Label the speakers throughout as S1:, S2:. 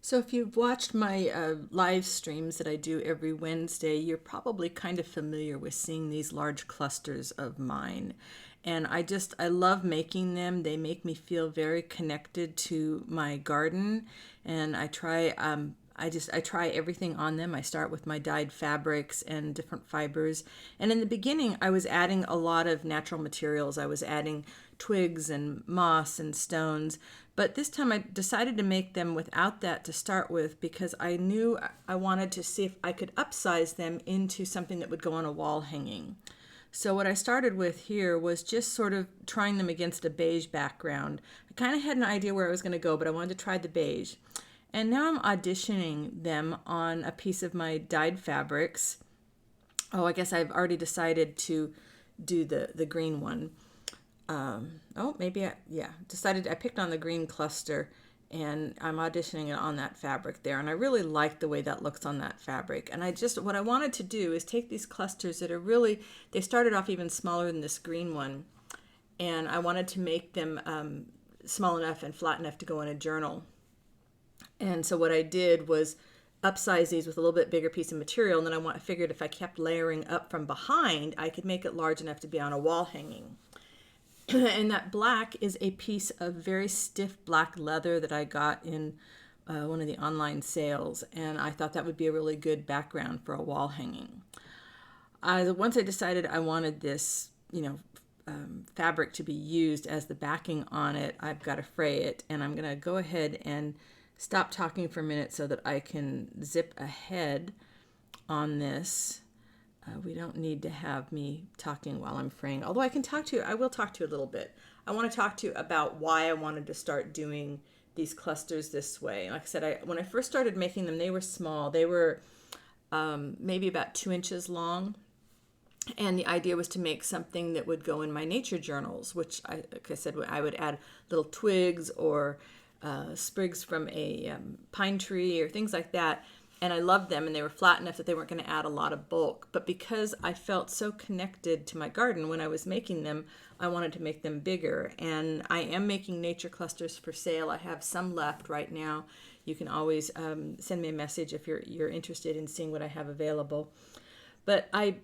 S1: So if you've watched my live streams that I do every Wednesday, you're probably kind of familiar with seeing these large clusters of mine. And I love making them. They make me feel very connected to my garden. And I try everything on them. I start with my dyed fabrics and different fibers. And in the beginning, I was adding a lot of natural materials. I was adding twigs and moss and stones. But this time I decided to make them without that to start with because I knew I wanted to see if I could upsize them into something that would go on a wall hanging. So what I started with here was just sort of trying them against a beige background. I kind of had an idea where I was going to go, but I wanted to try the beige. And now I'm auditioning them on a piece of my dyed fabrics. Oh, I guess I've already decided to do the green one. Decided I picked on the green cluster and I'm auditioning it on that fabric there. And I really like the way that looks on that fabric. And what I wanted to do is take these clusters that are really, they started off even smaller than this green one. And I wanted to make them small enough and flat enough to go in a journal. And so what I did was upsize these with a little bit bigger piece of material. And then I figured if I kept layering up from behind, I could make it large enough to be on a wall hanging. And that black is a piece of very stiff black leather that I got in one of the online sales. And I thought that would be a really good background for a wall hanging. Once I decided I wanted this, fabric to be used as the backing on it, I've got to fray it. And I'm going to go ahead and stop talking for a minute so that I can zip ahead on this. We don't need to have me talking while I'm fraying, although I will talk to you a little bit. I want to talk to you about why I wanted to start doing these clusters this way. Like I said, when I first started making them, they were small. They were maybe about 2 inches long. And the idea was to make something that would go in my nature journals, which, like I said, I would add little twigs or sprigs from a pine tree or things like that. And I loved them, and they were flat enough that they weren't going to add a lot of bulk. But because I felt so connected to my garden when I was making them, I wanted to make them bigger. And I am making nature clusters for sale. I have some left right now. You can always send me a message if you're interested in seeing what I have available. But I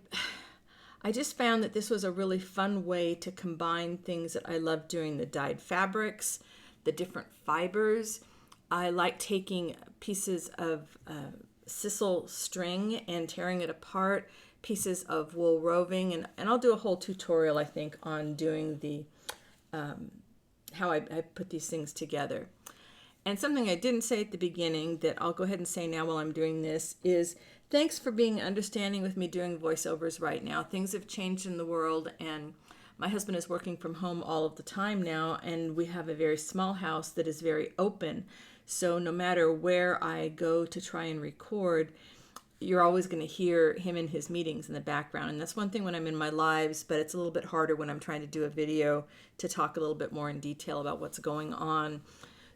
S1: just found that this was a really fun way to combine things that I love doing, the dyed fabrics, the different fibers. I like taking pieces of sisal string and tearing it apart, pieces of wool roving, and I'll do a whole tutorial, I think, on doing the how I put these things together. And something I didn't say at the beginning that I'll go ahead and say now while I'm doing this is thanks for being understanding with me doing voiceovers right now. Things have changed in the world, and my husband is working from home all of the time now, and we have a very small house that is very open. So no matter where I go to try and record, you're always going to hear him in his meetings in the background. And that's one thing when I'm in my lives, but it's a little bit harder when I'm trying to do a video to talk a little bit more in detail about what's going on.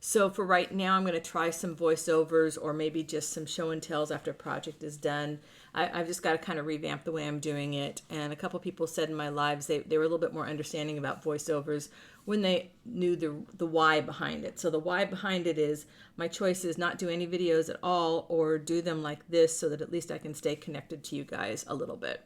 S1: So for right now, I'm going to try some voiceovers or maybe just some show and tells after a project is done. I've just got to kind of revamp the way I'm doing it. And a couple people said in my lives they were a little bit more understanding about voiceovers when they knew the why behind it. So the why behind it is my choice is not do any videos at all or do them like this so that at least I can stay connected to you guys a little bit.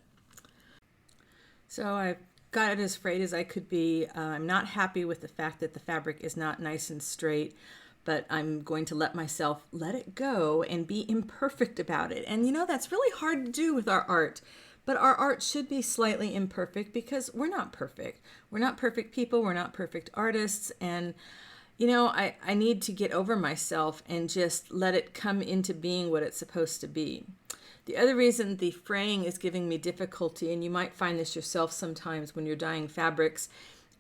S1: So I've got it as frayed as I could be. I'm not happy with the fact that the fabric is not nice and straight, but I'm going to let myself let it go and be imperfect about it. And that's really hard to do with our art. But our art should be slightly imperfect because we're not perfect. We're not perfect people. We're not perfect artists. And, I need to get over myself and just let it come into being what it's supposed to be. The other reason the fraying is giving me difficulty, and you might find this yourself sometimes when you're dyeing fabrics,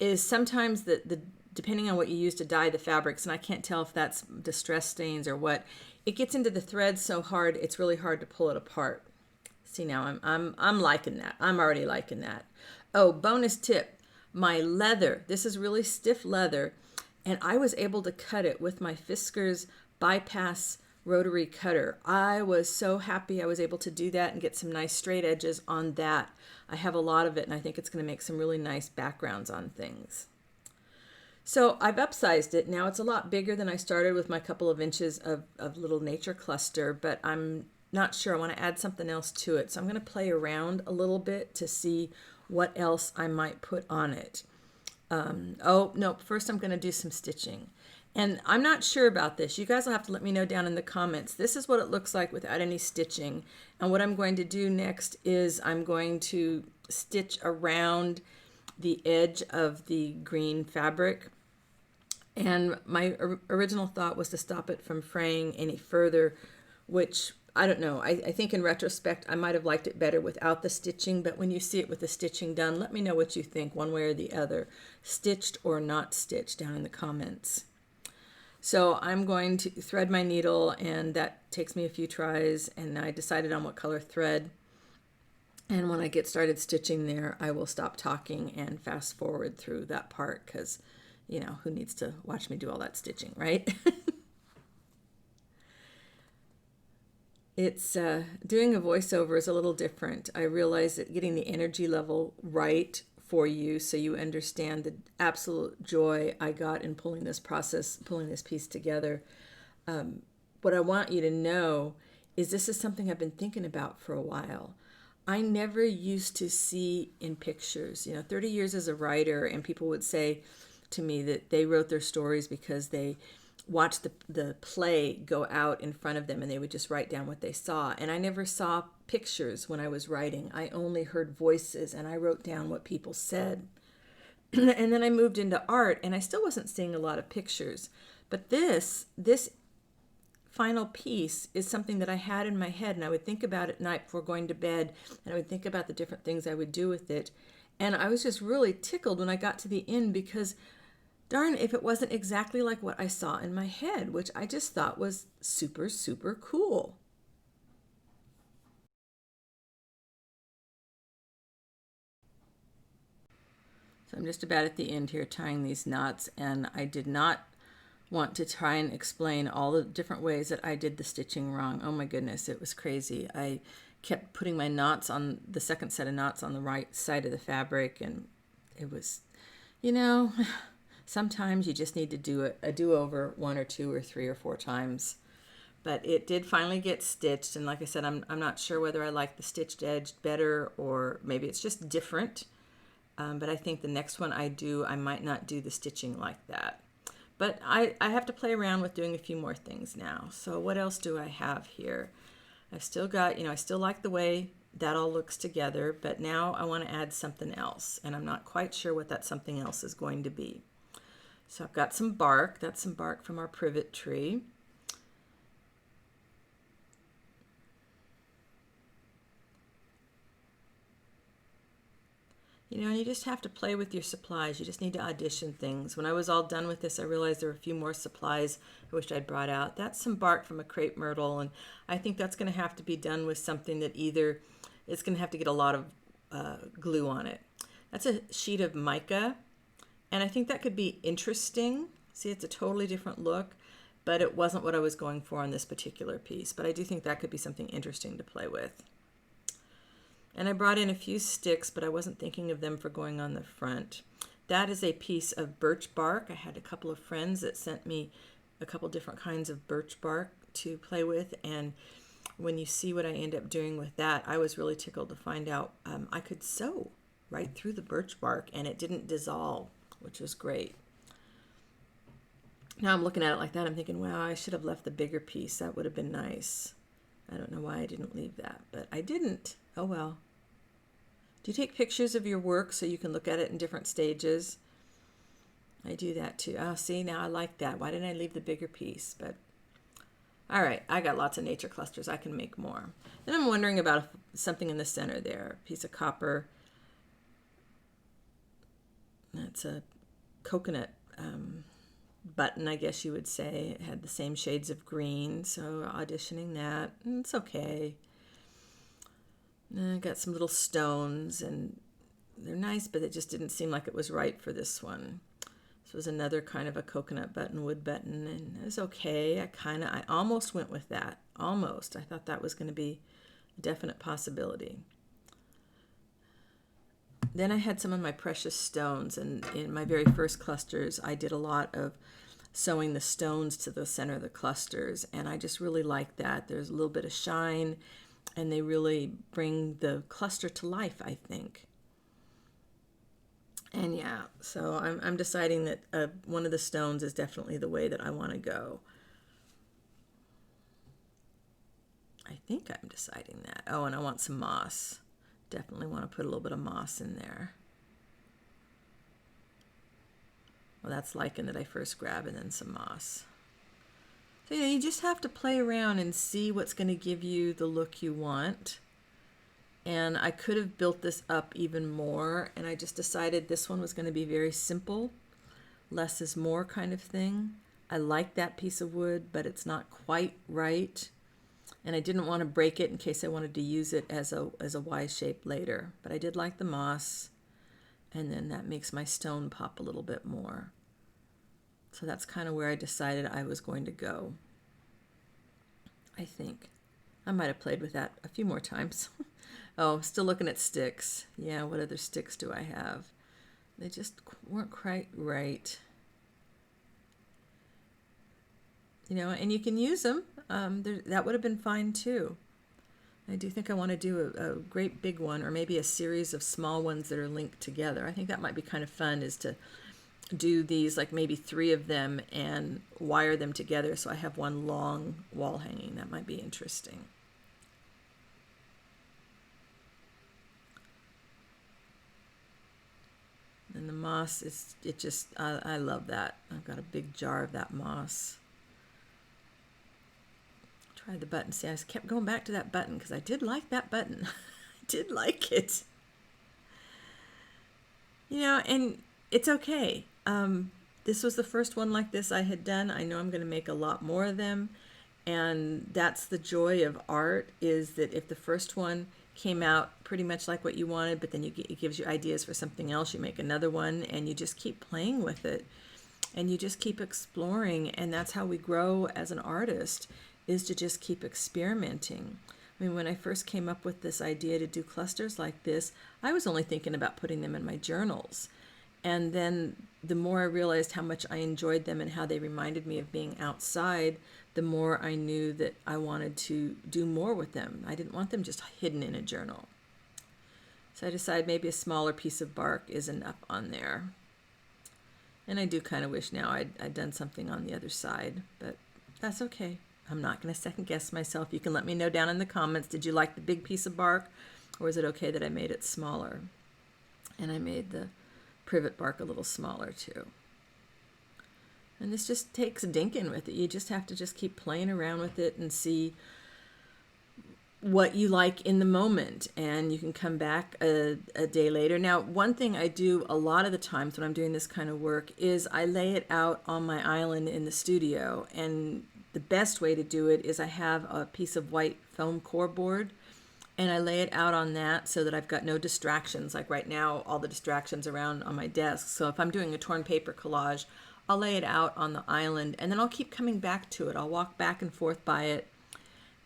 S1: is sometimes depending on what you use to dye the fabrics, and I can't tell if that's distress stains or what, it gets into the threads so hard it's really hard to pull it apart. See, now I'm liking that. I'm already liking that. Oh, bonus tip, my leather. This is really stiff leather, and I was able to cut it with my Fiskars bypass rotary cutter. I was so happy I was able to do that and get some nice straight edges on that. I have a lot of it, and I think it's going to make some really nice backgrounds on things. So I've upsized it. Now it's a lot bigger than I started with my couple of inches of little nature cluster, but I'm not sure. I want to add something else to it. So I'm going to play around a little bit to see what else I might put on it. Oh, no, first I'm going to do some stitching. And I'm not sure about this. You guys will have to let me know down in the comments. This is what it looks like without any stitching. And what I'm going to do next is I'm going to stitch around the edge of the green fabric. And my original thought was to stop it from fraying any further, which I don't know. I think in retrospect, I might have liked it better without the stitching, but when you see it with the stitching done, let me know what you think one way or the other, stitched or not stitched, down in the comments. So I'm going to thread my needle, and that takes me a few tries, and I decided on what color thread. And when I get started stitching there, I will stop talking and fast forward through that part because, you know, who needs to watch me do all that stitching, right? It's doing a voiceover is a little different. I realize that getting the energy level right for you so you understand the absolute joy I got in pulling this piece together. What I want you to know is this is something I've been thinking about for a while. I never used to see in pictures, 30 years as a writer, and people would say to me that they wrote their stories because they watched the play go out in front of them and they would just write down what they saw. And I never saw pictures when I was writing. I only heard voices and I wrote down what people said. And then I moved into art and I still wasn't seeing a lot of pictures. But this final piece is something that I had in my head, and I would think about it at night before going to bed, and I would think about the different things I would do with it. And I was just really tickled when I got to the end because darn if it wasn't exactly like what I saw in my head, which I just thought was super, super cool. So I'm just about at the end here tying these knots, and I did not want to try and explain all the different ways that I did the stitching wrong. Oh my goodness, it was crazy. I kept putting my knots on the second set of knots on the right side of the fabric, and it was, sometimes you just need to do a do-over 1 or 2 or 3 or 4 times. But it did finally get stitched, and like I said, I'm not sure whether I like the stitched edge better or maybe it's just different. But I think the next one I do, I might not do the stitching like that. But I have to play around with doing a few more things now. So what else do I have here? I've still got, I still like the way that all looks together, but now I want to add something else, and I'm not quite sure what that something else is going to be. So I've got some bark. That's some bark from our privet tree. And you just have to play with your supplies. You just need to audition things. When I was all done with this, I realized there were a few more supplies I wished I'd brought out. That's some bark from a crepe myrtle, and I think that's going to have to be done with something that either it's going to have to get a lot of glue on it. That's a sheet of mica, and I think that could be interesting. See, it's a totally different look, but it wasn't what I was going for on this particular piece. But I do think that could be something interesting to play with. And I brought in a few sticks, but I wasn't thinking of them for going on the front. That is a piece of birch bark. I had a couple of friends that sent me a couple different kinds of birch bark to play with, and when you see what I end up doing with that, I was really tickled to find out I could sew right through the birch bark and it didn't dissolve, which was great. Now I'm looking at it like that, I'm thinking, wow, I should have left the bigger piece. That would have been nice. I don't know why I didn't leave that, but I didn't. Oh well. Do you take pictures of your work so you can look at it in different stages? I do that too. Oh, see, now I like that. Why didn't I leave the bigger piece? But all right, I got lots of nature clusters. I can make more. Then I'm wondering about something in the center there. A piece of copper. That's a coconut button, I guess you would say. It had the same shades of green, so auditioning that. It's okay. I got some little stones, and they're nice, but it just didn't seem like it was right for this one. This was another kind of a coconut button, wood button, and it was okay. I almost went with that. Almost. I thought that was going to be a definite possibility. Then I had some of my precious stones, and in my very first clusters I did a lot of sewing the stones to the center of the clusters, and I just really like that. There's a little bit of shine, and they really bring the cluster to life, I think. And yeah, so I'm deciding that one of the stones is definitely the way that I want to go. I think I'm deciding that. Oh, and I want some moss. Definitely want to put a little bit of moss in there. Well, that's lichen that I first grab, and then some moss. So you just have to play around and see what's going to give you the look you want. And I could have built this up even more, and I just decided this one was going to be very simple. Less is more kind of thing. I like that piece of wood, but it's not quite right. And I didn't want to break it in case I wanted to use it as a Y shape later. But I did like the moss, and then that makes my stone pop a little bit more. So that's kind of where I decided I was going to go, I think. I might have played with that a few more times. Oh, still looking at sticks. Yeah, what other sticks do I have? They just weren't quite right. You know, and you can use them. That would have been fine too. I do think I want to do a great big one, or maybe a series of small ones that are linked together. I think that might be kind of fun, is to do these, like maybe 3 of them, and wire them together so I have one long wall hanging. That might be interesting. And the moss I love that. I've got a big jar of that moss. Try the button. See, I just kept going back to that button because I did like that button. I did like it. You know, and it's okay. This was the first one like this I had done. I know I'm going to make a lot more of them. And that's the joy of art, is that if the first one came out pretty much like what you wanted, but then it gives you ideas for something else, you make another one, and you just keep playing with it. And you just keep exploring. And that's how we grow as an artist, is to just keep experimenting. I mean, when I first came up with this idea to do clusters like this, I was only thinking about putting them in my journals. And then the more I realized how much I enjoyed them and how they reminded me of being outside, the more I knew that I wanted to do more with them. I didn't want them just hidden in a journal. So I decided maybe a smaller piece of bark is enough on there. And I do kind of wish now I'd done something on the other side, but that's okay. I'm not going to second guess myself. You can let me know down in the comments, did you like the big piece of bark, or is it okay that I made it smaller? And I made the privet bark a little smaller too. And this just takes dinking with it. You just have to just keep playing around with it and see what you like in the moment, and you can come back a day later. Now, one thing I do a lot of the times when I'm doing this kind of work is I lay it out on my island in the studio, and the best way to do it is I have a piece of white foam core board, and I lay it out on that so that I've got no distractions. Like right now, all the distractions around on my desk. So if I'm doing a torn paper collage, I'll lay it out on the island, and then I'll keep coming back to it. I'll walk back and forth by it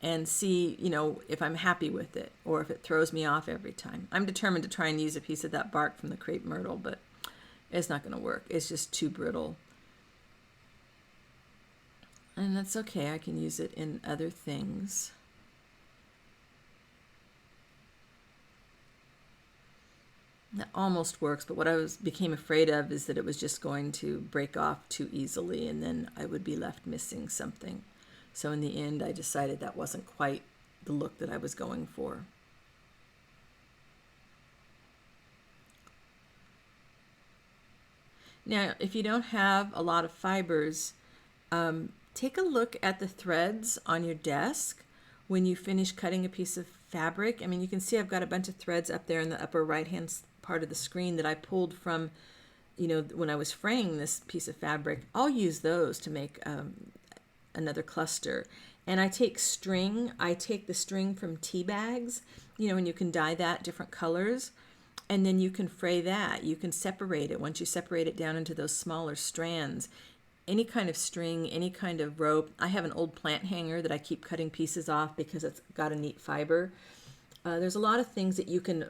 S1: and see, you know, if I'm happy with it or if it throws me off every time. I'm determined to try and use a piece of that bark from the crepe myrtle, but it's not going to work. It's just too brittle. And that's okay. I can use it in other things. That almost works, but what I became afraid of is that it was just going to break off too easily, and then I would be left missing something. So in the end, I decided that wasn't quite the look that I was going for. Now, if you don't have a lot of fibers, take a look at the threads on your desk when you finish cutting a piece of fabric. I mean, you can see I've got a bunch of threads up there in the upper right-hand part of the screen that I pulled from, you know, when I was fraying this piece of fabric. I'll use those to make another cluster. And I take string. I take the string from tea bags, you know, and you can dye that different colors, and then you can fray that. You can separate it. Once you separate it down into those smaller strands, any kind of string, any kind of rope. I have an old plant hanger that I keep cutting pieces off because it's got a neat fiber. There's a lot of things that you can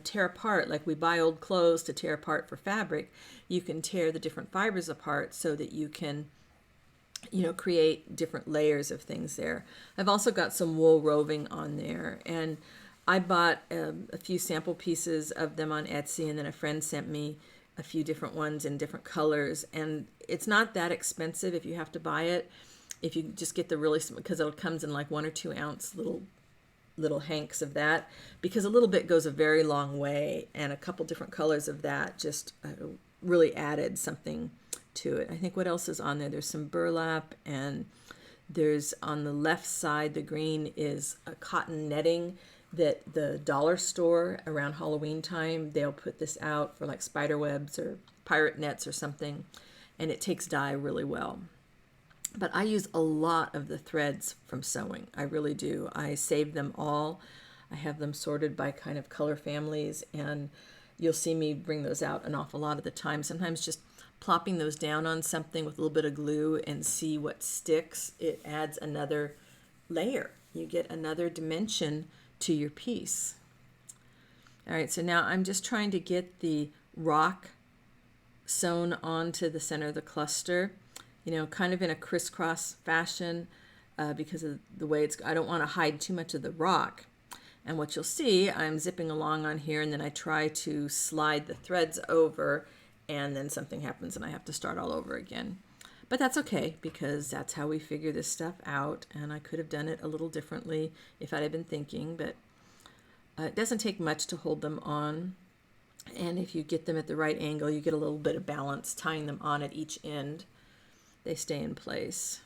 S1: tear apart, like we buy old clothes to tear apart for fabric. You can tear the different fibers apart so that you can create different layers of things there. I've also got some wool roving on there, and I bought a few sample pieces of them on Etsy, and then a friend sent me a few different ones in different colors, and it's not that expensive if you have to buy it. If you just get the really, because it comes in like 1 or 2 ounce little hanks of that, because a little bit goes a very long way, and a couple different colors of that just really added something to it. I think what else is on there? There's some burlap, and there's on the left side, the green is a cotton netting that the dollar store around Halloween time, they'll put this out for like spider webs or pirate nets or something, and it takes dye really well. But I use a lot of the threads from sewing. I really do. I save them all. I have them sorted by kind of color families, and you'll see me bring those out an awful lot of the time. Sometimes just plopping those down on something with a little bit of glue and see what sticks, it adds another layer. You get another dimension to your piece. All right, so now I'm just trying to get the rock sewn onto the center of the cluster, kind of in a crisscross fashion because of the way I don't want to hide too much of the rock. And what you'll see, I'm zipping along on here, and then I try to slide the threads over, and then something happens and I have to start all over again. But that's okay, because that's how we figure this stuff out, and I could have done it a little differently if I'd have been thinking, but it doesn't take much to hold them on. And if you get them at the right angle, you get a little bit of balance tying them on at each end. They stay in place.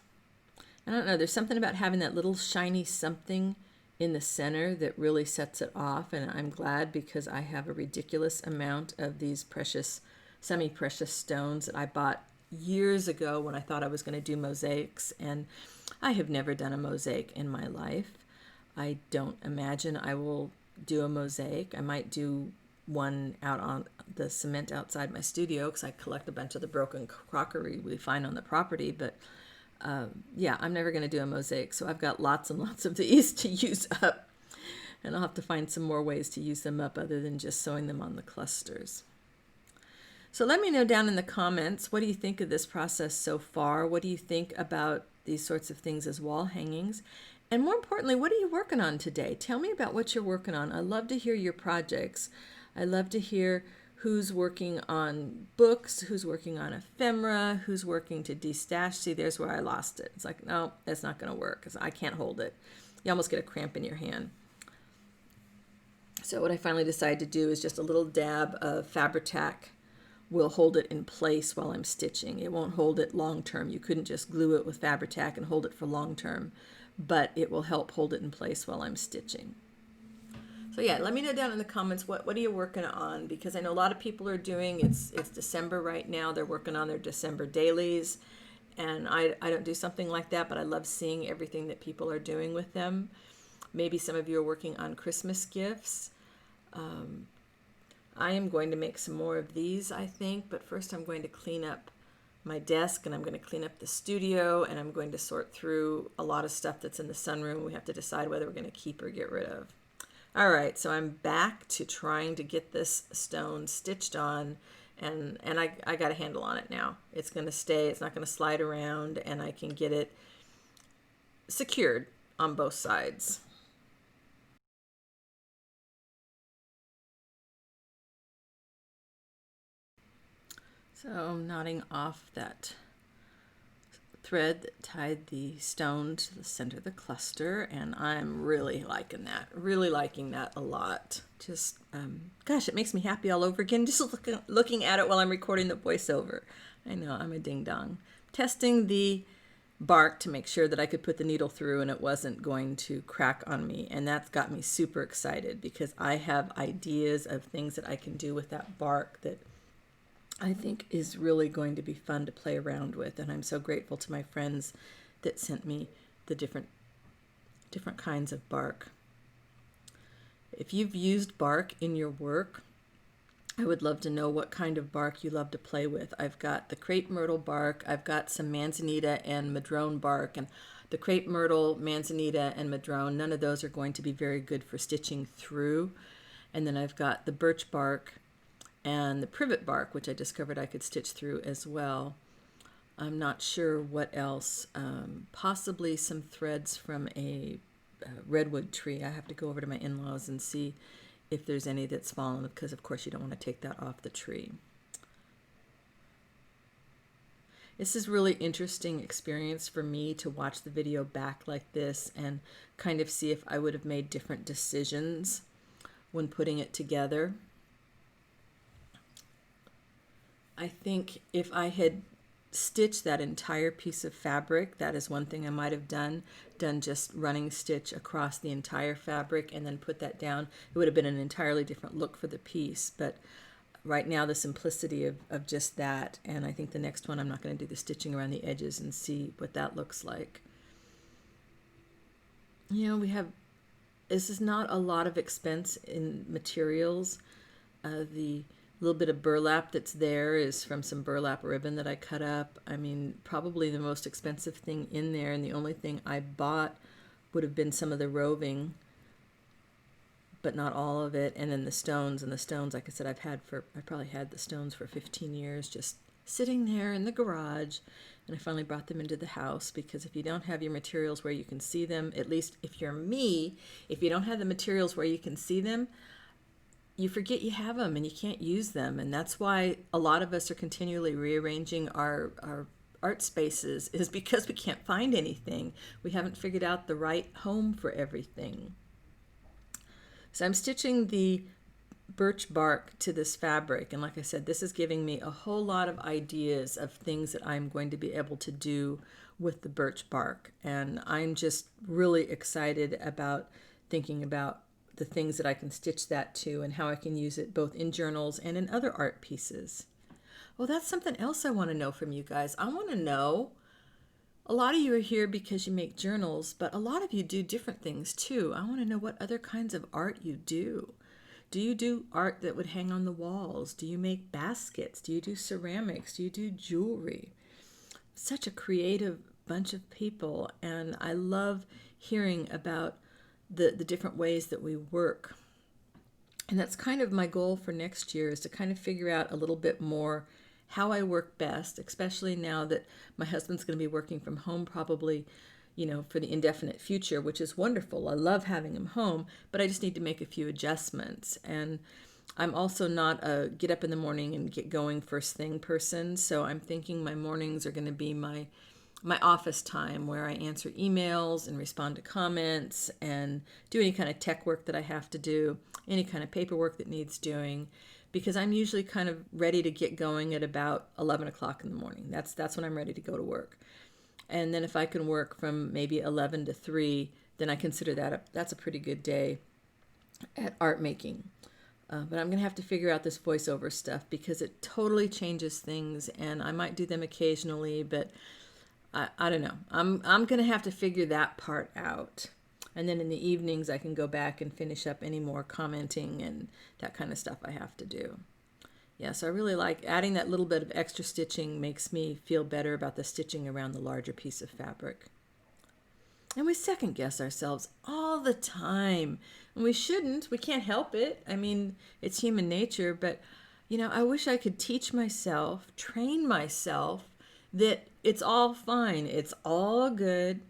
S1: I don't know, there's something about having that little shiny something in the center that really sets it off, and I'm glad, because I have a ridiculous amount of these precious, semi-precious stones that I bought years ago when I thought I was going to do mosaics, and I have never done a mosaic in my life. I don't imagine I will do a mosaic. I might do one out on the cement outside my studio, because I collect a bunch of the broken crockery we find on the property, but yeah, I'm never going to do a mosaic, so I've got lots and lots of these to use up, and I'll have to find some more ways to use them up other than just sewing them on the clusters. So let me know down in the comments, what do you think of this process so far? What do you think about these sorts of things as wall hangings? And more importantly, what are you working on today? Tell me about what you're working on. I love to hear your projects. I love to hear who's working on books, who's working on ephemera, who's working to destash. See, there's where I lost it. It's like, no, that's not going to work because I can't hold it. You almost get a cramp in your hand. So what I finally decided to do is just a little dab of Fabri-Tac will hold it in place while I'm stitching. It won't hold it long term. You couldn't just glue it with Fabri-Tac and hold it for long term, but it will help hold it in place while I'm stitching. So yeah, let me know down in the comments, what are you working on? Because I know a lot of people are doing, it's December right now, they're working on their December dailies, and I don't do something like that, but I love seeing everything that people are doing with them. Maybe some of you are working on Christmas gifts. I am going to make some more of these, I think, but first I'm going to clean up my desk, and I'm going to clean up the studio, and I'm going to sort through a lot of stuff that's in the sunroom. We have to decide whether we're going to keep or get rid of. All right, so I'm back to trying to get this stone stitched on, and I got a handle on it now. It's going to stay, it's not going to slide around, and I can get it secured on both sides. So I'm knotting off that thread that tied the stone to the center of the cluster, and I'm really liking that a lot. Just gosh, it makes me happy all over again just looking at it while I'm recording the voiceover. I know, I'm a ding-dong. Testing the bark to make sure that I could put the needle through and it wasn't going to crack on me, and that's got me super excited because I have ideas of things that I can do with that bark that I think is really going to be fun to play around with, and I'm so grateful to my friends that sent me the different kinds of bark. If you've used bark in your work, I would love to know what kind of bark you love to play with. I've got the crepe myrtle bark, I've got some manzanita and madrone bark, and the crepe myrtle, manzanita, and madrone, none of those are going to be very good for stitching through. And then I've got the birch bark and the privet bark, which I discovered I could stitch through as well. I'm not sure what else. Possibly some threads from a redwood tree. I have to go over to my in-laws and see if there's any that's fallen, because of course you don't want to take that off the tree. This is really interesting experience for me to watch the video back like this and kind of see if I would have made different decisions when putting it together. I think if I had stitched that entire piece of fabric, that is one thing I might have done just running stitch across the entire fabric and then put that down. It would have been an entirely different look for the piece, but right now the simplicity of just that, and I think the next one I'm not going to do the stitching around the edges and see what that looks like. You know, this is not a lot of expense in materials. The little bit of burlap that's there is from some burlap ribbon that I cut up. I mean, probably the most expensive thing in there, and the only thing I bought would have been some of the roving, but not all of it. And then the stones, like I said, I probably had the stones for 15 years just sitting there in the garage, and I finally brought them into the house, because if you don't have your materials where you can see them, at least if you're me, if you don't have the materials where you can see them, you forget you have them and you can't use them. And that's why a lot of us are continually rearranging our art spaces, is because we can't find anything. We haven't figured out the right home for everything. So I'm stitching the birch bark to this fabric, and like I said, this is giving me a whole lot of ideas of things that I'm going to be able to do with the birch bark, and I'm just really excited about thinking about the things that I can stitch that to and how I can use it both in journals and in other art pieces. Well, that's something else I want to know from you guys. I want to know, a lot of you are here because you make journals, but a lot of you do different things too. I want to know what other kinds of art you do. Do you do art that would hang on the walls? Do you make baskets? Do you do ceramics? Do you do jewelry? Such a creative bunch of people, and I love hearing about the different ways that we work. And that's kind of my goal for next year, is to kind of figure out a little bit more how I work best, especially now that my husband's going to be working from home probably, you know, for the indefinite future, which is wonderful. I love having him home, but I just need to make a few adjustments. And I'm also not a get up in the morning and get going first thing person, so I'm thinking my mornings are going to be my office time, where I answer emails and respond to comments and do any kind of tech work that I have to do, any kind of paperwork that needs doing, because I'm usually kind of ready to get going at about 11 o'clock in the morning. That's when I'm ready to go to work. And then if I can work from maybe 11 to 3, then I consider that's a pretty good day at art making. But I'm going to have to figure out this voiceover stuff, because it totally changes things, and I might do them occasionally, but I don't know. I'm going to have to figure that part out. And then in the evenings, I can go back and finish up any more commenting and that kind of stuff I have to do. Yeah, so I really like adding that little bit of extra stitching, makes me feel better about the stitching around the larger piece of fabric. And we second guess ourselves all the time. And we shouldn't. We can't help it. I mean, it's human nature. But, you know, I wish I could teach myself, train myself, that it's all fine. It's all good.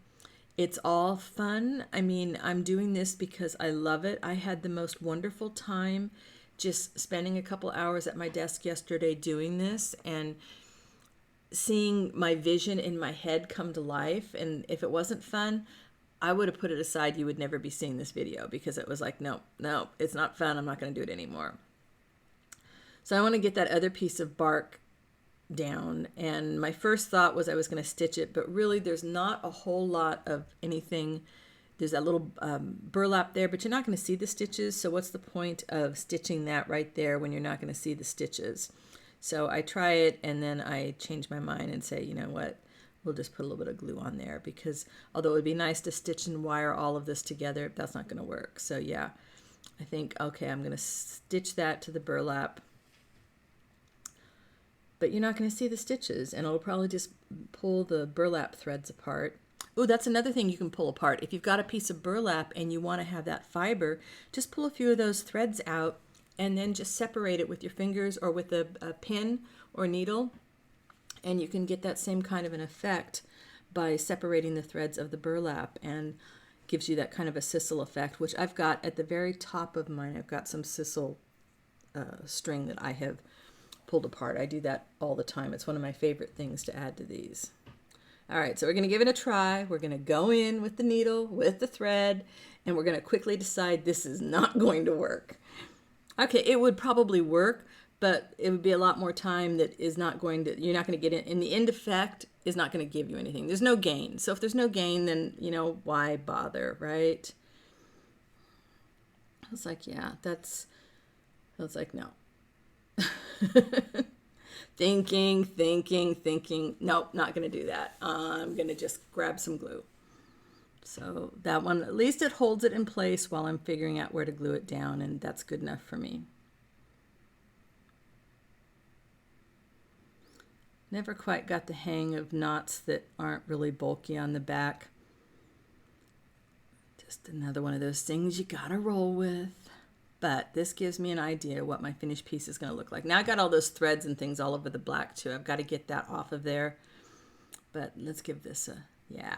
S1: It's all fun. I mean, I'm doing this because I love it. I had the most wonderful time just spending a couple hours at my desk yesterday doing this and seeing my vision in my head come to life. And if it wasn't fun, I would have put it aside. You would never be seeing this video, because it was like, no, it's not fun. I'm not going to do it anymore. So I want to get that other piece of bark down, and my first thought was I was going to stitch it, but really there's not a whole lot of anything. There's that little burlap there, but you're not going to see the stitches, so what's the point of stitching that right there when you're not going to see the stitches? So I try it, and then I change my mind and say, you know what, we'll just put a little bit of glue on there, because although it would be nice to stitch and wire all of this together, that's not going to work. So yeah, I think, okay, I'm going to stitch that to the burlap, but you're not going to see the stitches, and it'll probably just pull the burlap threads apart. Oh, that's another thing you can pull apart. If you've got a piece of burlap and you want to have that fiber, just pull a few of those threads out and then just separate it with your fingers or with a pin or needle, and you can get that same kind of an effect by separating the threads of the burlap, and gives you that kind of a sisal effect, which I've got at the very top of mine. I've got some sisal string that I have pulled apart. I do that all the time. It's one of my favorite things to add to these. All right, so we're going to give it a try. We're going to go in with the needle, with the thread, and we're going to quickly decide this is not going to work. Okay, it would probably work, but it would be a lot more time that is not going to, you're not going to get in the end effect is not going to give you anything. There's no gain. So if there's no gain, then, you know, why bother, right? I was like, yeah, I was like, no. Thinking. Nope, not going to do that. I'm going to just grab some glue. So that one, at least it holds it in place while I'm figuring out where to glue it down, and that's good enough for me. Never quite got the hang of knots that aren't really bulky on the back. Just another one of those things you gotta roll with. But this gives me an idea what my finished piece is going to look like. Now I got all those threads and things all over the black too. I've got to get that off of there. But let's give this a, yeah.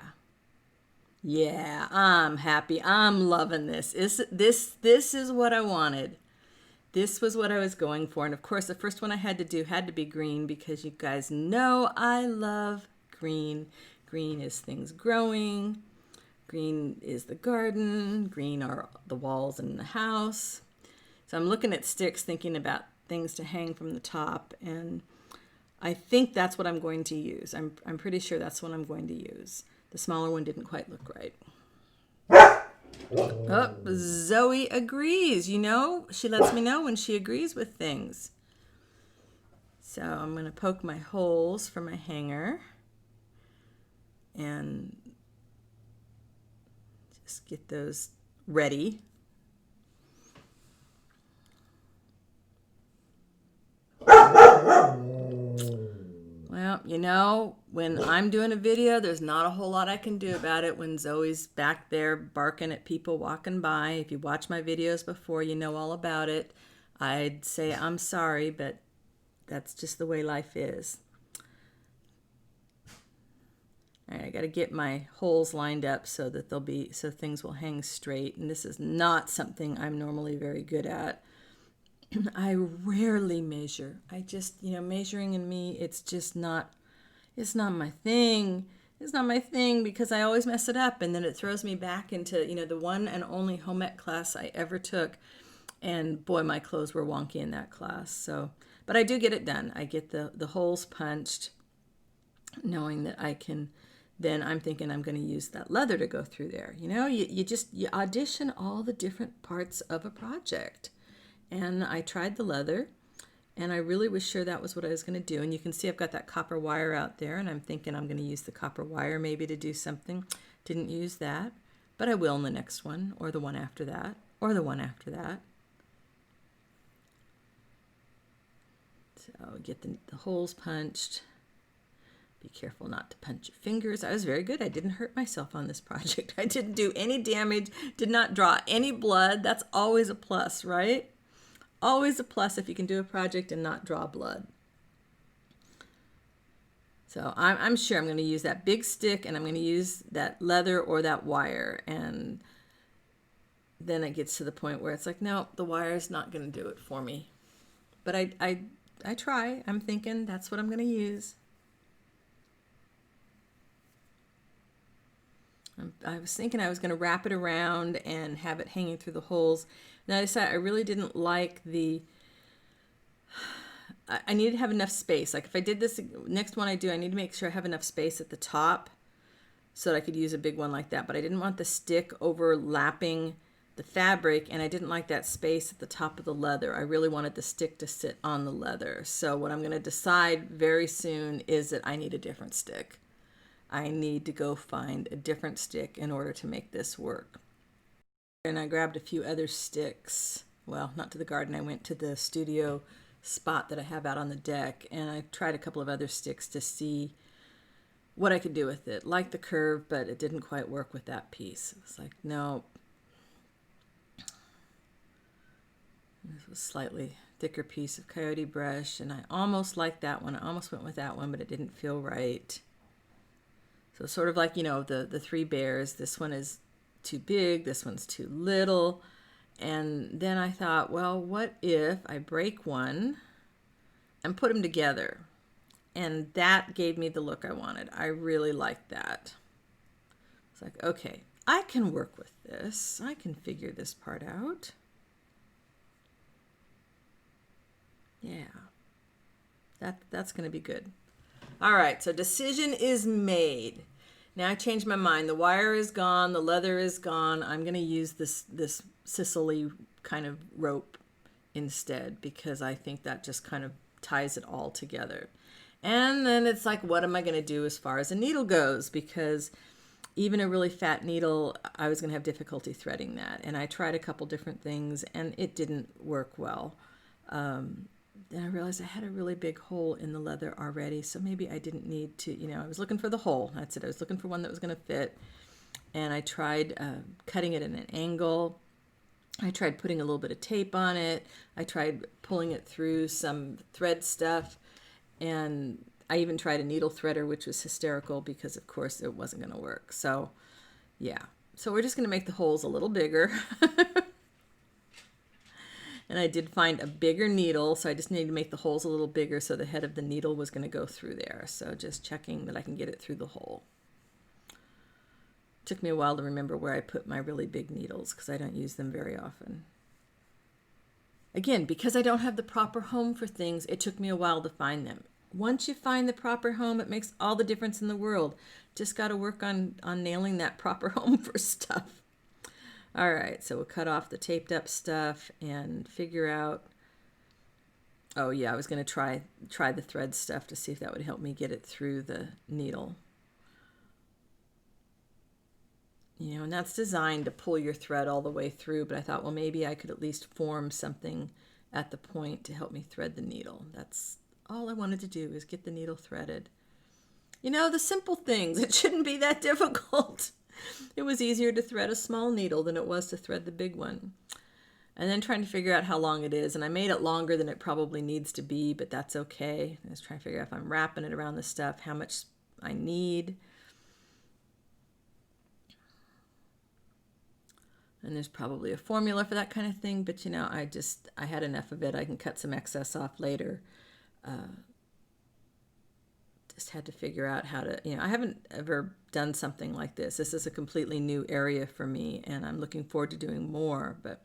S1: Yeah, I'm happy. I'm loving this. This is what I wanted. This was what I was going for. And of course, the first one I had to do had to be green, because you guys know I love green. Green is things growing. Green is the garden. Green are the walls in the house. So I'm looking at sticks, thinking about things to hang from the top, and I think that's what I'm going to use. I'm pretty sure that's what I'm going to use. The smaller one didn't quite look right. Oh, Zoe agrees. You know, she lets me know when she agrees with things. So I'm going to poke my holes for my hanger and just get those ready. Well, you know, when I'm doing a video, there's not a whole lot I can do about it when Zoe's back there barking at people walking by. If you watch my videos before, you know all about it. I'd say I'm sorry, but that's just the way life is. All right, I got to get my holes lined up so that so things will hang straight. And this is not something I'm normally very good at. I rarely measure. I just, measuring in me, it's not my thing. It's not my thing because I always mess it up, and then it throws me back into, the one and only home ec class I ever took. And boy, my clothes were wonky in that class. So, but I do get it done. I get the holes punched, knowing that I can. Then I'm thinking I'm going to use that leather to go through there. You audition all the different parts of a project. And I tried the leather, and I really was sure that was what I was going to do. And you can see I've got that copper wire out there, and I'm thinking I'm going to use the copper wire maybe to do something. Didn't use that, but I will in the next one, or the one after that, or the one after that. So get the holes punched. Be careful not to punch your fingers. I was very good. I didn't hurt myself on this project. I didn't do any damage, did not draw any blood. That's always a plus, right? Always a plus if you can do a project and not draw blood. So I'm sure I'm going to use that big stick, and I'm going to use that leather or that wire. And then it gets to the point where it's like, no, the wire is not going to do it for me. But I try. I'm thinking that's what I'm going to use. I was thinking I was going to wrap it around and have it hanging through the holes. And I decided I really didn't like I needed to have enough space. Like if I did this next one I do, I need to make sure I have enough space at the top so that I could use a big one like that. But I didn't want the stick overlapping the fabric, and I didn't like that space at the top of the leather. I really wanted the stick to sit on the leather. So what I'm going to decide very soon is that I need a different stick. I need to go find a different stick in order to make this work. And I grabbed a few other sticks. Well, not to the garden. I went to the studio spot that I have out on the deck, and I tried a couple of other sticks to see what I could do with it. Like the curve, but it didn't quite work with that piece. It was like, no. This was a slightly thicker piece of coyote brush, and I almost liked that one. I almost went with that one, but it didn't feel right. So sort of like, you know, the three bears. This one is too big, this one's too little. And then I thought, well, what if I break one and put them together? And that gave me the look I wanted. I really liked that. It's like, okay, I can work with this. I can figure this part out. Yeah, that's going to be good. All right, so decision is made. Now I changed my mind. The wire is gone. The leather is gone. I'm going to use this Sicily kind of rope instead, because I think that just kind of ties it all together. And then it's like, what am I going to do as far as a needle goes? Because even a really fat needle, I was going to have difficulty threading that. And I tried a couple different things, and it didn't work well. Then I realized I had a really big hole in the leather already, so maybe I didn't need to, you know, I was looking for the hole. That's it. I was looking for one that was going to fit. And I tried cutting it at an angle. I tried putting a little bit of tape on it. I tried pulling it through some thread stuff. And I even tried a needle threader, which was hysterical because, of course, it wasn't going to work. So, yeah. So we're just going to make the holes a little bigger. And I did find a bigger needle, so I just needed to make the holes a little bigger so the head of the needle was going to go through there. So just checking that I can get it through the hole. Took me a while to remember where I put my really big needles because I don't use them very often. Again, because I don't have the proper home for things, it took me a while to find them. Once you find the proper home, it makes all the difference in the world. Just got to work on nailing that proper home for stuff. All right, so we'll cut off the taped up stuff and figure out, oh yeah, I was going to try the thread stuff to see if that would help me get it through the needle. You know, and that's designed to pull your thread all the way through, but I thought, well, maybe I could at least form something at the point to help me thread the needle. That's all I wanted to do, is get the needle threaded. You know, the simple things, it shouldn't be that difficult. It was easier to thread a small needle than it was to thread the big one. And then trying to figure out how long it is. And I made it longer than it probably needs to be, but that's okay. I was trying to figure out if I'm wrapping it around the stuff, how much I need. And there's probably a formula for that kind of thing, but you know, I had enough of it. I can cut some excess off later. Just had to figure out how to, you know, I haven't ever done something like this. This is a completely new area for me, and I'm looking forward to doing more, but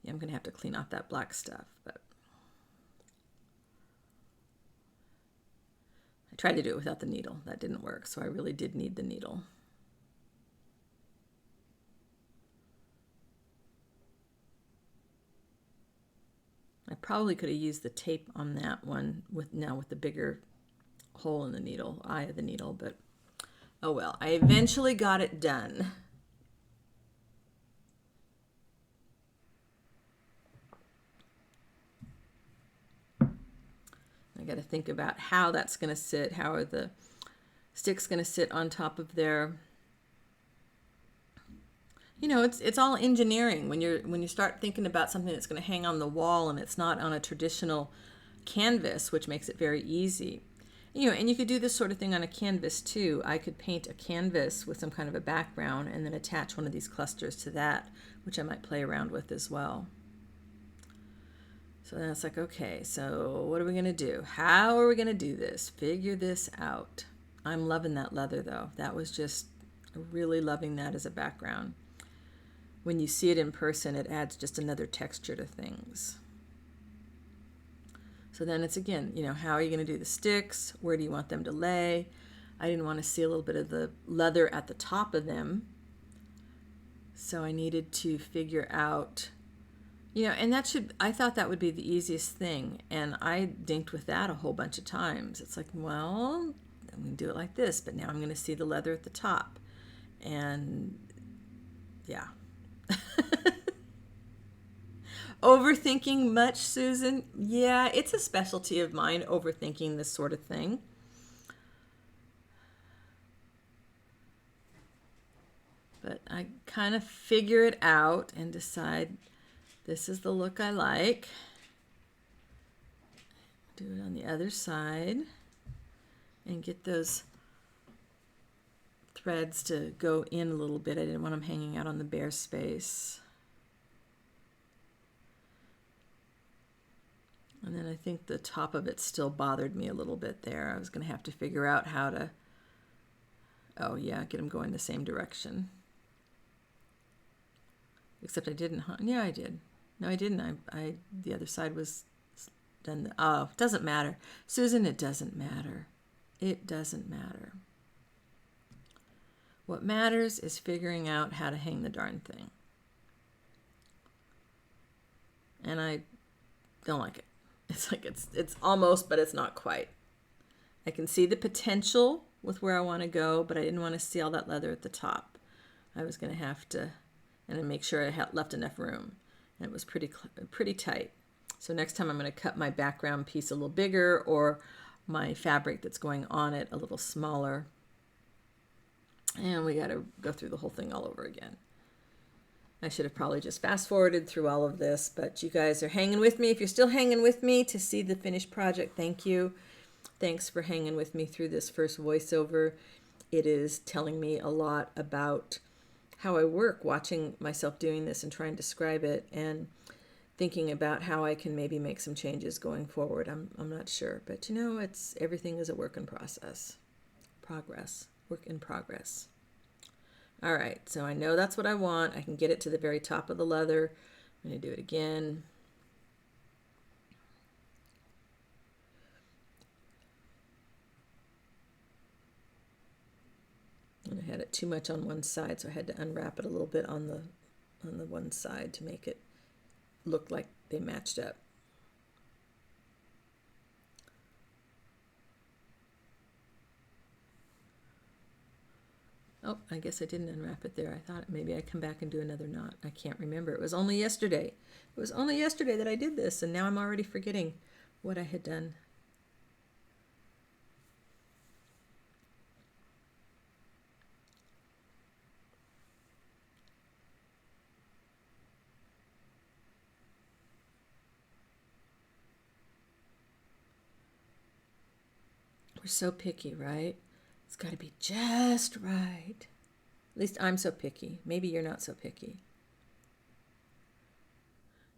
S1: yeah, I'm going to have to clean off that black stuff. But I tried to do it without the needle. That didn't work, so I really did need the needle. I probably could have used the tape on that one with the bigger hole in the needle, eye of the needle, but oh well. I eventually got it done. I got to think about how that's going to sit. How are the sticks going to sit on top of there? You know, it's all engineering when you start thinking about something that's going to hang on the wall and it's not on a traditional canvas, which makes it very easy. You know, and you could do this sort of thing on a canvas too. I could paint a canvas with some kind of a background and then attach one of these clusters to that, which I might play around with as well. So then it's like, okay, so what are we going to do? How are we going to do this? Figure this out. I'm loving that leather though. That was just really loving that as a background. When you see it in person, it adds just another texture to things. So then it's again, you know, how are you going to do the sticks? Where do you want them to lay? I didn't want to see a little bit of the leather at the top of them. So I needed to figure out, you know, and I thought that would be the easiest thing. And I dinked with that a whole bunch of times. It's like, well, I'm going to do it like this, but now I'm going to see the leather at the top. And yeah. Overthinking much, Susan? Yeah, it's a specialty of mine, overthinking this sort of thing. But I kind of figure it out and decide this is the look I like. Do it on the other side and get those threads to go in a little bit. I didn't want them hanging out on the bare space. And then I think the top of it still bothered me a little bit there. I was going to have to figure out how to, oh yeah, get them going the same direction. Except I didn't, yeah, I did. No, I didn't. The other side was done. Oh, it doesn't matter. Susan, it doesn't matter. It doesn't matter. What matters is figuring out how to hang the darn thing. And I don't like it. It's like it's almost, but it's not quite. I can see the potential with where I want to go, but I didn't want to see all that leather at the top. I was going to have to, and then make sure I had left enough room. And it was pretty tight. So next time I'm going to cut my background piece a little bigger, or my fabric that's going on it a little smaller. And we got to go through the whole thing all over again. I should have probably just fast forwarded through all of this, but you guys are hanging with me. If you're still hanging with me to see the finished project, thank you. Thanks for hanging with me through this first voiceover. It is telling me a lot about how I work, watching myself doing this and trying to describe it, and thinking about how I can maybe make some changes going forward. I'm not sure, but you know, everything is a work in process. Work in progress. All right, so I know that's what I want. I can get it to the very top of the leather. I'm going to do it again. And I had it too much on one side, so I had to unwrap it a little bit on the one side to make it look like they matched up. Oh, I guess I didn't unwrap it there. I thought maybe I'd come back and do another knot. I can't remember. It was only yesterday. It was only yesterday that I did this, and now I'm already forgetting what I had done. We're so picky, right? It's got to be just right. At least I'm so picky. Maybe you're not so picky.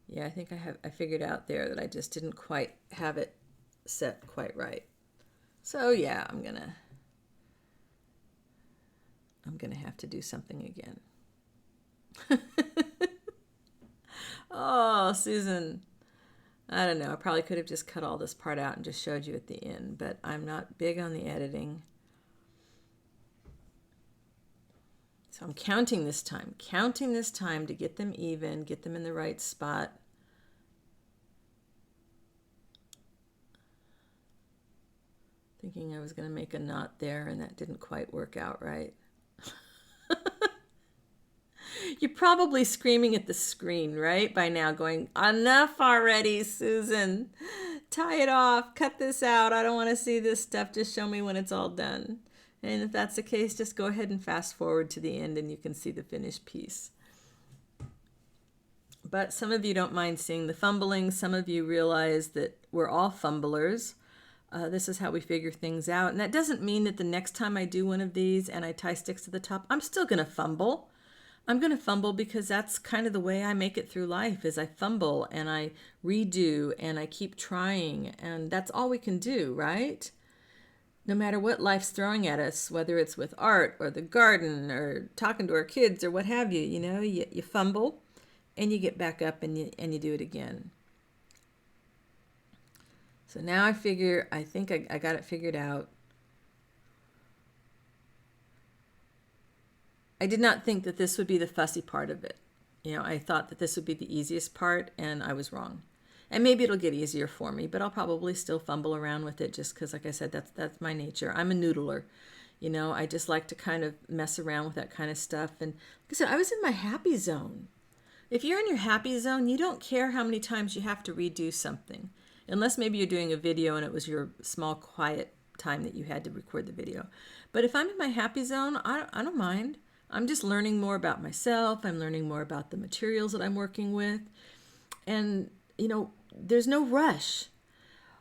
S1: Yeah, I think I figured out there that I just didn't quite have it set quite right. So yeah, I'm gonna have to do something again. Oh, Susan. I don't know. I probably could have just cut all this part out and just showed you at the end, but I'm not big on the editing. So I'm counting this time to get them even, get them in the right spot. Thinking I was going to make a knot there, and that didn't quite work out right. You're probably screaming at the screen, right? By now going, enough already, Susan. Tie it off. Cut this out. I don't want to see this stuff. Just show me when it's all done. And if that's the case, just go ahead and fast forward to the end and you can see the finished piece. But some of you don't mind seeing the fumbling. Some of you realize that we're all fumblers. This is how we figure things out. And that doesn't mean that the next time I do one of these and I tie sticks to the top, I'm still going to fumble. I'm going to fumble because that's kind of the way I make it through life, is I fumble and I redo and I keep trying. And that's all we can do, right? No matter what life's throwing at us, whether it's with art or the garden or talking to our kids or what have you, you know, you fumble and you get back up and you do it again. So now I think I got it figured out. I did not think that this would be the fussy part of it. You know, I thought that this would be the easiest part, and I was wrong. And maybe it'll get easier for me, but I'll probably still fumble around with it just because, like I said, that's my nature. I'm a noodler. You know, I just like to kind of mess around with that kind of stuff. And like I said, I was in my happy zone. If you're in your happy zone, you don't care how many times you have to redo something. Unless maybe you're doing a video and it was your small, quiet time that you had to record the video. But if I'm in my happy zone, I don't mind. I'm just learning more about myself. I'm learning more about the materials that I'm working with. And, there's no rush.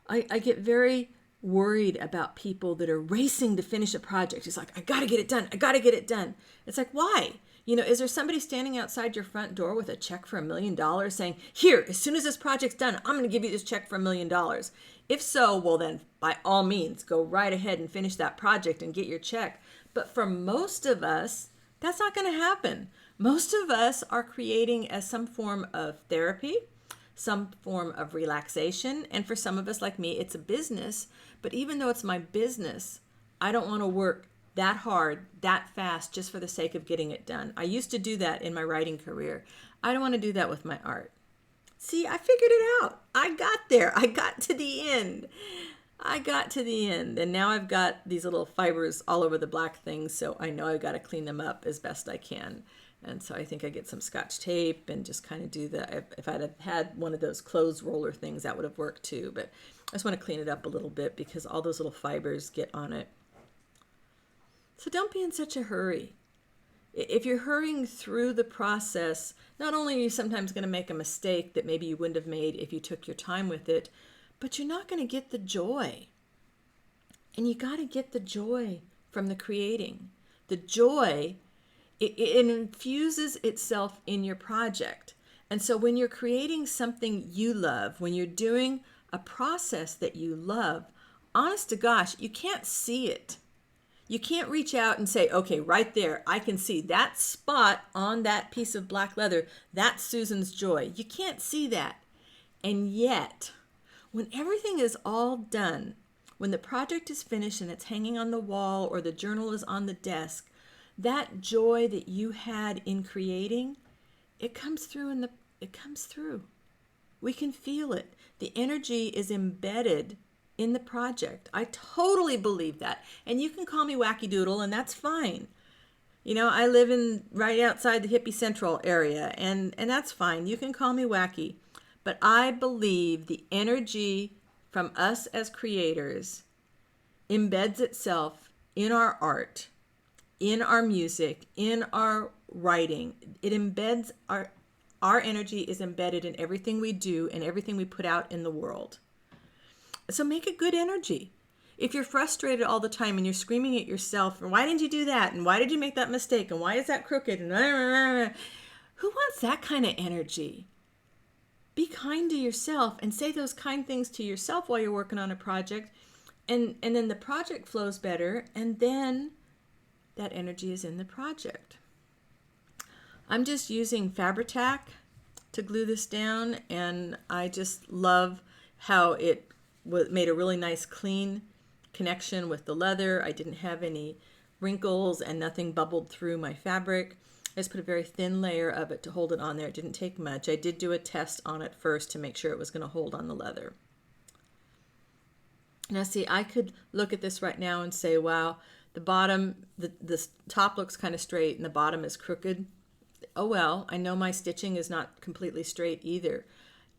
S1: I get very worried about people that are racing to finish a project. It's like, I got to get it done. I got to get it done. It's like, why? Is there somebody standing outside your front door with a check for $1 million saying, here, as soon as this project's done, I'm going to give you this check for $1 million? If so, well then, by all means, go right ahead and finish that project and get your check. But for most of us, that's not going to happen. Most of us are creating as some form of therapy, some form of relaxation. And for some of us, like me, it's a business. But even though it's my business, I don't want to work that hard, that fast, just for the sake of getting it done. I used to do that in my writing career. I don't want to do that with my art. See, I figured it out. I got there. I got to the end. And now I've got these little fibers all over the black things, so I know I've got to clean them up as best I can. And so I think I get some Scotch tape and just kind of do the, if I'd have had one of those clothes roller things, that would have worked too. But I just want to clean it up a little bit because all those little fibers get on it. So don't be in such a hurry. If you're hurrying through the process, not only are you sometimes going to make a mistake that maybe you wouldn't have made if you took your time with it, but you're not going to get the joy. And you got to get the joy from the creating. The joy, it infuses itself in your project. And so when you're creating something you love, when you're doing a process that you love, honest to gosh, you can't see it. You can't reach out and say, okay, right there, I can see that spot on that piece of black leather. That's Susan's joy. You can't see that. And yet, when everything is all done, when the project is finished and it's hanging on the wall or the journal is on the desk, that joy that you had in creating, it comes through it comes through. We can feel it. The energy is embedded in the project. I totally believe that. And you can call me Wacky Doodle, and that's fine. I live right outside the hippie central area, and that's fine. You can call me wacky. But I believe the energy from us as creators embeds itself in our art, in our music, in our writing. It embeds our energy is embedded in everything we do and everything we put out in the world. So make it good energy. If you're frustrated all the time and you're screaming at yourself, and why didn't you do that? And why did you make that mistake? And why is that crooked? And who wants that kind of energy? Be kind to yourself and say those kind things to yourself while you're working on a project. And then the project flows better. And then that energy is in the project. I'm just using Fabri-Tac to glue this down. And I just love how it made a really nice clean connection with the leather. I didn't have any wrinkles and nothing bubbled through my fabric. I just put a very thin layer of it to hold it on there. It didn't take much. I did do a test on it first to make sure it was going to hold on the leather. Now see, I could look at this right now and say, wow, the bottom, the top looks kind of straight and the bottom is crooked. Oh well, I know my stitching is not completely straight either.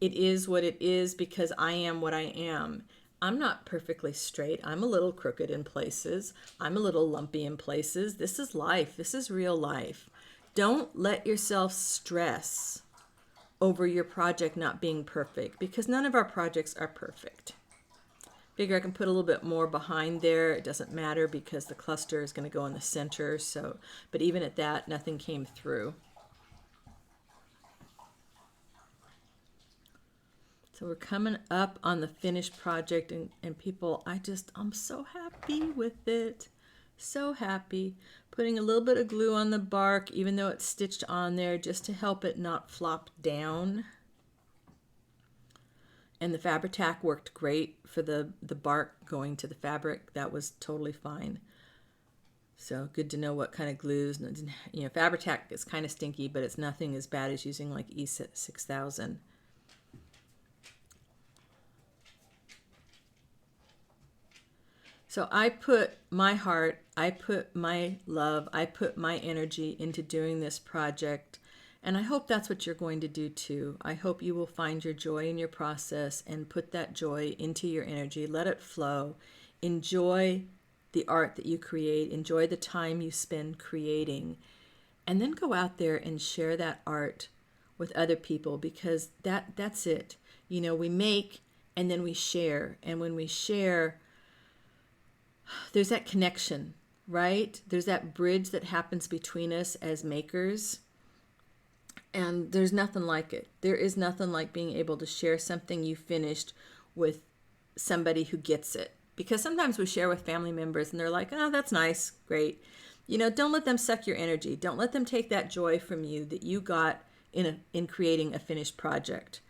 S1: It is what it is because I am what I am. I'm not perfectly straight. I'm a little crooked in places. I'm a little lumpy in places. This is life. This is real life. Don't let yourself stress over your project not being perfect because none of our projects are perfect. Figure I can put a little bit more behind there. It doesn't matter because the cluster is going to go in the center. But even at that, nothing came through. So we're coming up on the finished project and people, I'm so happy with it. So happy. Putting a little bit of glue on the bark, even though it's stitched on there, just to help it not flop down. And the Fabri-Tac worked great for the bark going to the fabric. That was totally fine. So good to know what kind of glues. Fabri-Tac is kind of stinky, but it's nothing as bad as using like E6000. So I put my heart, I put my love, I put my energy into doing this project. And I hope that's what you're going to do too. I hope you will find your joy in your process and put that joy into your energy. Let it flow. Enjoy the art that you create. Enjoy the time you spend creating. and then go out there and share that art with other people, because that's it. You know, we make and then we share. And when we share, there's that connection, right? There's that bridge that happens between us as makers. And there's nothing like it. There is nothing like being able to share something you finished with somebody who gets it. Because sometimes we share with family members and they're like, oh, that's nice, great. You know, don't let them suck your energy. Don't let them take that joy from you that you got in creating a finished project.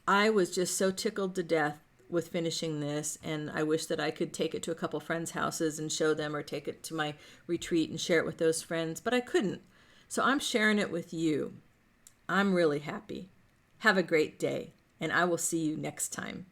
S1: I was just so tickled to death with finishing this, and I wish that I could take it to a couple friends' houses and show them, or take it to my retreat and share it with those friends, but I couldn't. So I'm sharing it with you. I'm really happy. Have a great day, and I will see you next time.